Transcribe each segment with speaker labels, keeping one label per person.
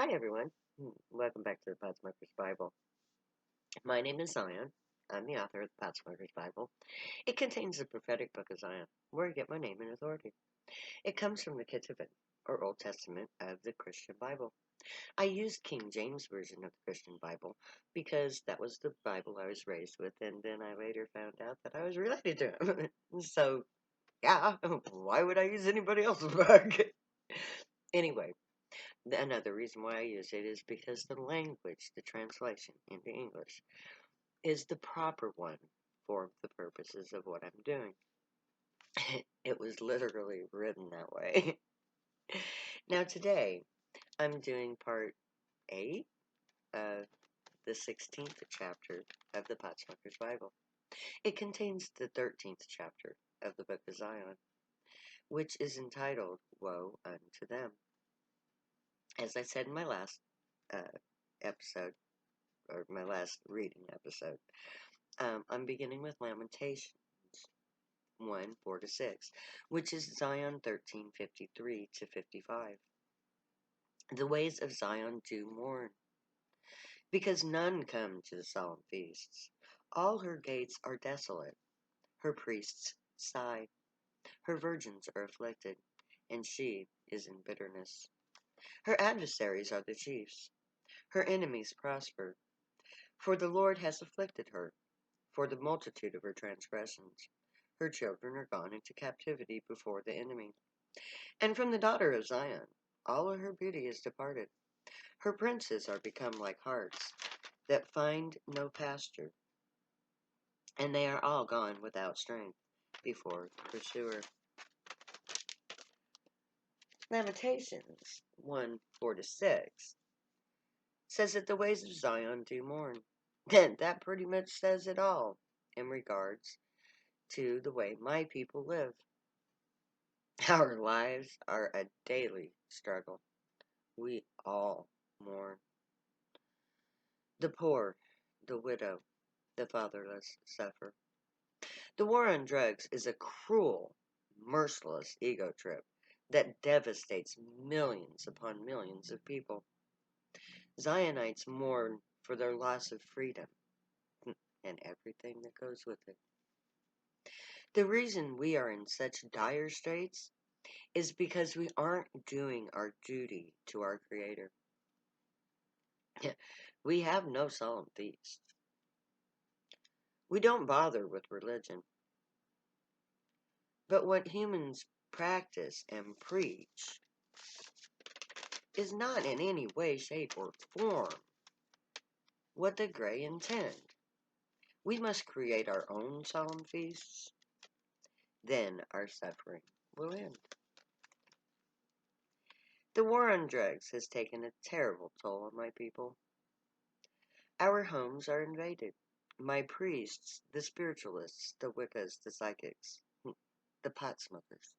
Speaker 1: Hi, everyone. Welcome back to the Potsmoker's Bible. My name is Zion. I'm the author of the Potsmoker's Bible. It contains the prophetic book of Zion, where I get my name and authority. It comes from the Ketuvim, or Old Testament of the Christian Bible. I used King James Version of the Christian Bible because that was the Bible I was raised with, and then I later found out that I was related to him. So, yeah, why would I use anybody else's book? Anyway, another reason why I use it is because the language, the translation into English, is the proper one for the purposes of what I'm doing. It was literally written that way. Now, today, I'm doing part 8 of the 16th chapter of the Potsmoker's Bible. It contains the 13th chapter of the Book of Zion, which is entitled Woe Unto Them. As I said in my last episode, or my last reading episode, I'm beginning with Lamentations 1, 4 to 6, which is Zion 13, 53 to 55. The ways of Zion do mourn, because none come to the solemn feasts. All her gates are desolate. Her priests sigh. Her virgins are afflicted, and she is in bitterness. Her adversaries are the chiefs. Her enemies prosper. For the Lord has afflicted her, for the multitude of her transgressions. Her children are gone into captivity before the enemy. And from the daughter of Zion, all of her beauty is departed. Her princes are become like harts that find no pasture, and they are all gone without strength before the pursuer. Lamentations 1, 4 to 6 says that the ways of Zion do mourn. And that pretty much says it all in regards to the way my people live. Our lives are a daily struggle. We all mourn. The poor, the widow, the fatherless suffer. The war on drugs is a cruel, merciless ego trip that devastates millions upon millions of people. Zionites mourn for their loss of freedom and everything that goes with it. The reason we are in such dire straits is because we aren't doing our duty to our Creator. We have no solemn feast. We don't bother with religion. But what humans practice and preach is not in any way, shape, or form what the Grey intend. We must create our own solemn feasts. Then our suffering will end. The war on drugs has taken a terrible toll on my people. Our homes are invaded. My priests, the spiritualists, the Wiccas, the psychics, the pot smokers,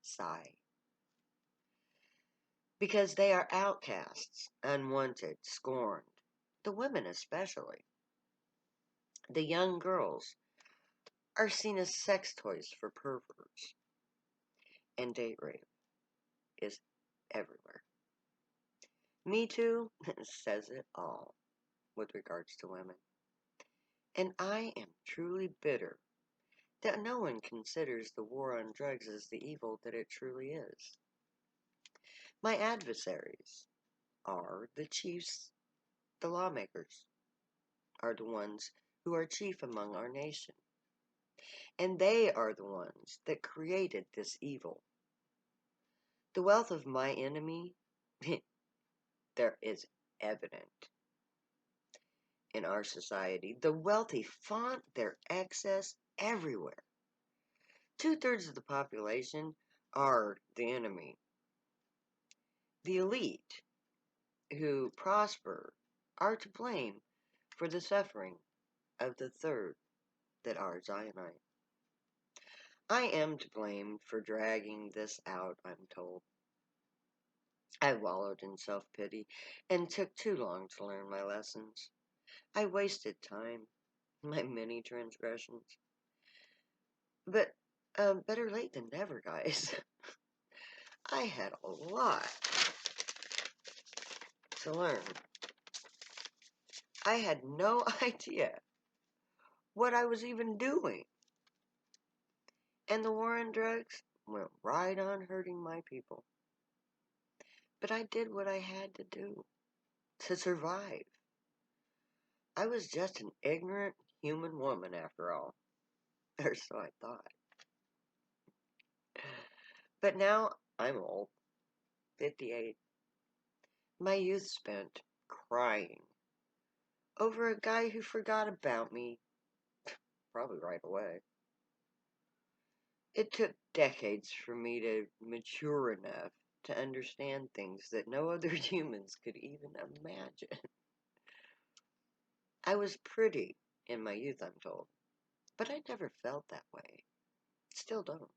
Speaker 1: sigh. Because they are outcasts, unwanted, scorned. The women especially. The young girls are seen as sex toys for perverts. And date rape is everywhere. Me Too says it all with regards to women. And I am truly bitter that no one considers the war on drugs as the evil that it truly is. My adversaries are the chiefs, the lawmakers, are the ones who are chief among our nation. And they are the ones that created this evil. The wealth of my enemy, there is evident in our society. The wealthy flaunt their excess everywhere. 2/3 of the population are the enemy. The elite who prosper are to blame for the suffering of the third that are Zionite. I am to blame for dragging this out, I'm told. I wallowed in self-pity and took too long to learn my lessons. I wasted time, my many transgressions. But better late than never, guys. I had a lot to learn. I had no idea what I was even doing. And the war on drugs went right on hurting my people. But I did what I had to do to survive. I was just an ignorant human woman after all. Or so I thought. But now I'm old, 58. My youth spent crying over a guy who forgot about me, probably right away. It took decades for me to mature enough to understand things that no other humans could even imagine. I was pretty in my youth, I'm told, but I never felt that way. Still don't.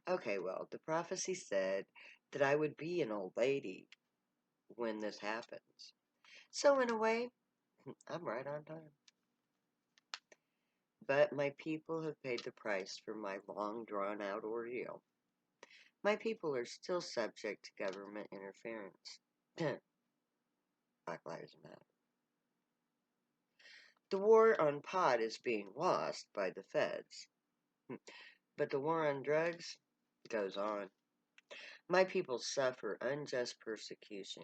Speaker 1: Okay, well, the prophecy said that I would be an old lady when this happens. So, in a way, I'm right on time. But my people have paid the price for my long drawn out ordeal. My people are still subject to government interference. Black Lives Matter. The war on pot is being lost by the feds. But the war on drugs goes on. My people suffer unjust persecution.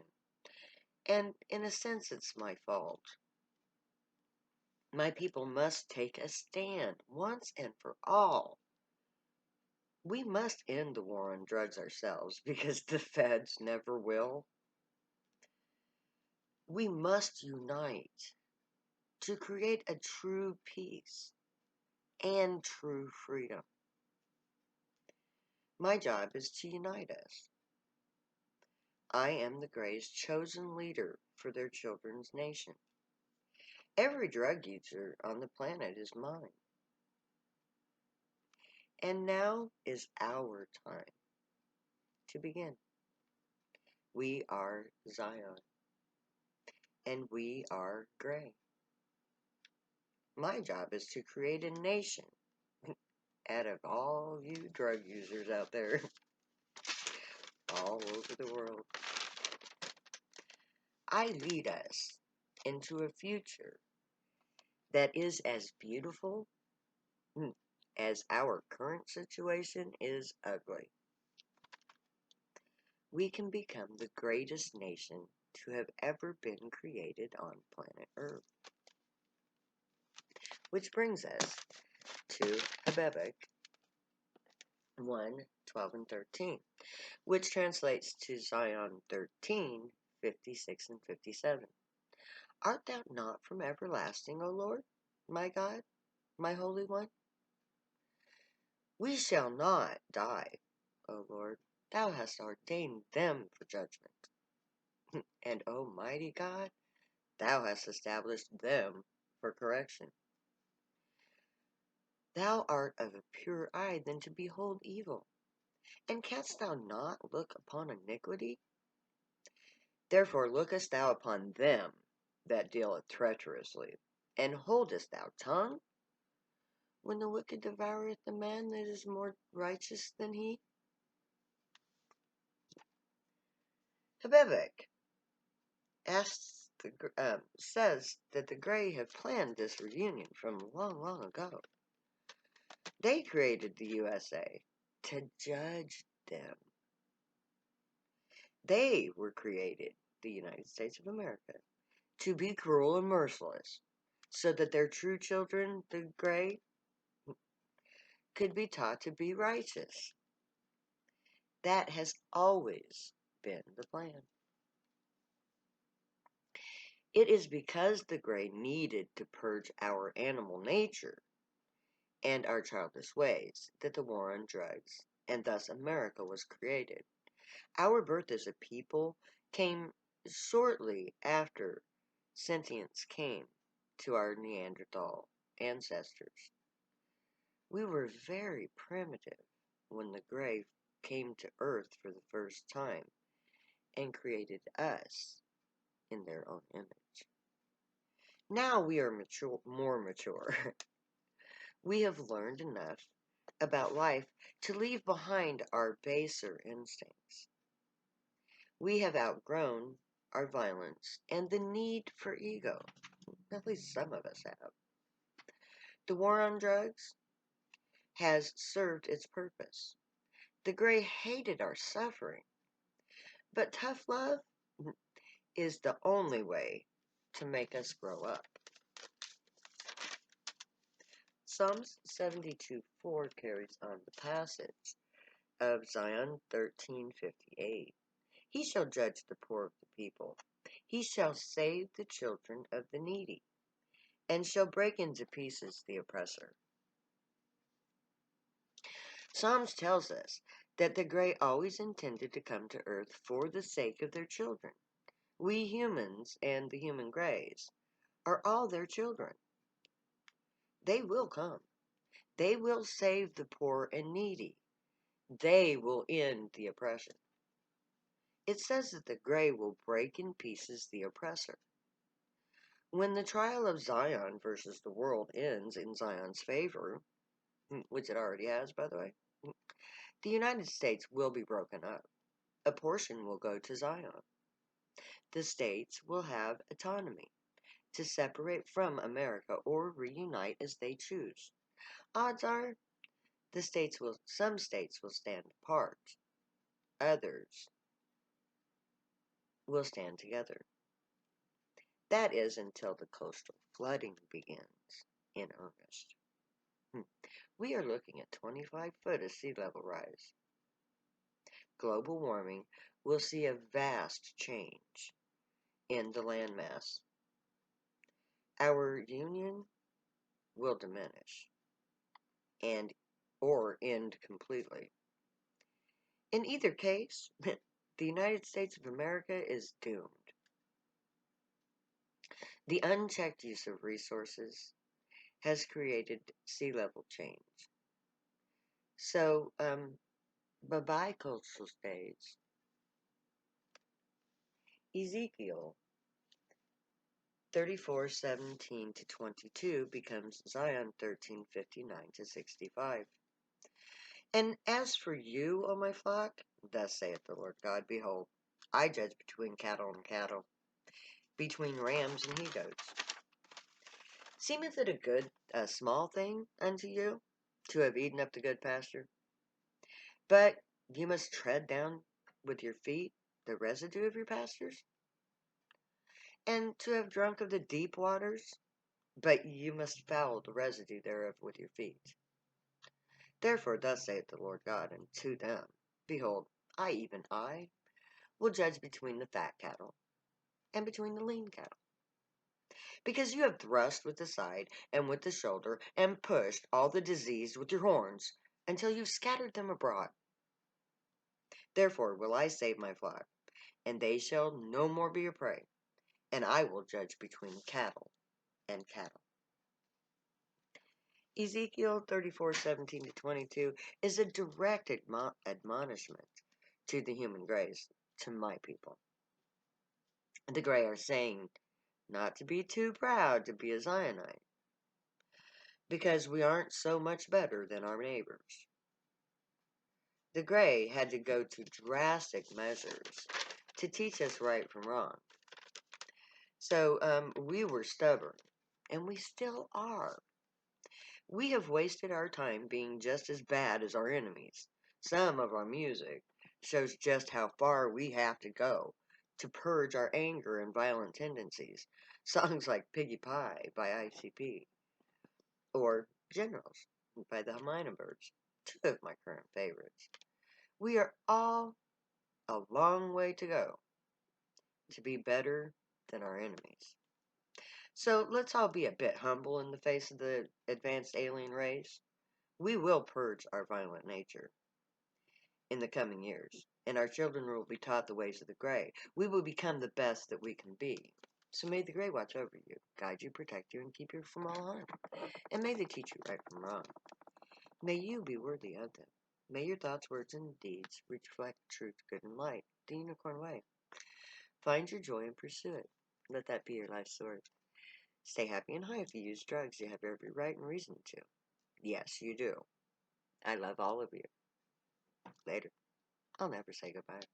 Speaker 1: And in a sense, it's my fault. My people must take a stand once and for all. We must end the war on drugs ourselves because the feds never will. We must unite to create a true peace and true freedom. My job is to unite us. I am the Gray's chosen leader for their children's nation. Every drug user on the planet is mine. And now is our time to begin. We are Zion, and we are Gray. My job is to create a nation out of all you drug users out there all over the world. I lead us into a future that is as beautiful as our current situation is ugly. We can become the greatest nation to have ever been created on planet Earth. Which brings us to Habakkuk 1:12 and 13, which translates to Zion 13:56 and 57. Art thou not from everlasting, O Lord, my God, my Holy One? We shall not die, O Lord. Thou hast ordained them for judgment. And, O mighty God, thou hast established them for correction. Thou art of a purer eye than to behold evil. And canst thou not look upon iniquity? Therefore lookest thou upon them that deal treacherously, and holdest thou tongue? When the wicked devoureth the man that is more righteous than he? Habakkuk says that the Gray have planned this reunion from long, long ago. They created the USA to judge them. They were created, the United States of America, to be cruel and merciless, so that their true children, the Gray, could be taught to be righteous. That has always been the plan. It is because the Gray needed to purge our animal nature and our childish ways that the war on drugs, and thus America, was created. Our birth as a people came shortly after sentience came to our Neanderthal ancestors. We were very primitive when the Gray came to Earth for the first time and created us in their own image. Now we are more mature. We have learned enough about life to leave behind our baser instincts. We have outgrown our violence, and the need for ego. At least some of us have. The war on drugs has served its purpose. The gray hated our suffering, but tough love is the only way to make us grow up. Psalms 72:4 carries on the passage of Zion 13:58. He shall judge the poor of the people. He shall save the children of the needy, and shall break into pieces the oppressor. Psalms tells us that the gray always intended to come to earth for the sake of their children. We humans and the human grays are all their children. They will come. They will save the poor and needy. They will end the oppression. It says that the gray will break in pieces the oppressor. When the trial of Zion versus the world ends in Zion's favor, which it already has, by the way, the United States will be broken up. A portion will go to Zion. The states will have autonomy to separate from America or reunite as they choose. Odds are some states will stand apart. Others will stand together. That is until the coastal flooding begins in earnest. We are looking at 25 foot of sea level rise. Global warming will see a vast change in the landmass. Our union will diminish and or end completely. In either case, the United States of America is doomed. The unchecked use of resources has created sea level change. So, bye-bye coastal states. Ezekiel 34:17 to 22 becomes Zion 13:59 to 65. And as for you, O my flock, thus saith the Lord God, behold, I judge between cattle and cattle, between rams and he-goats. Seemeth it a small thing unto you to have eaten up the good pasture? But you must tread down with your feet the residue of your pastures, and to have drunk of the deep waters, but you must foul the residue thereof with your feet. Therefore thus saith the Lord God unto them, behold, even I, will judge between the fat cattle and between the lean cattle. Because you have thrust with the side and with the shoulder, and pushed all the diseased with your horns, until you've scattered them abroad. Therefore will I save my flock, and they shall no more be a prey, and I will judge between cattle and cattle. Ezekiel 34:17 to 22 is a direct admonishment to the human grays, to my people. The gray are saying not to be too proud to be a Zionite, because we aren't so much better than our neighbors. The gray had to go to drastic measures to teach us right from wrong. So we were stubborn, and we still are. We have wasted our time being just as bad as our enemies. Some of our music shows just how far we have to go to purge our anger and violent tendencies. Songs like Piggy Pie by ICP or Generals by the Hermina Birds, two of my current favorites. We are all a long way to go to be better than our enemies. So let's all be a bit humble in the face of the advanced alien race. We will purge our violent nature in the coming years, and our children will be taught the ways of the gray. We will become the best that we can be. So may the gray watch over you, guide you, protect you, and keep you from all harm. And may they teach you right from wrong. May you be worthy of them. May your thoughts, words, and deeds reflect truth, good, and light, the unicorn way. Find your joy and pursue it. Let that be your life sword. Stay happy and high. If you use drugs, you have every right and reason to. Yes, you do. I love all of you. Later. I'll never say goodbye.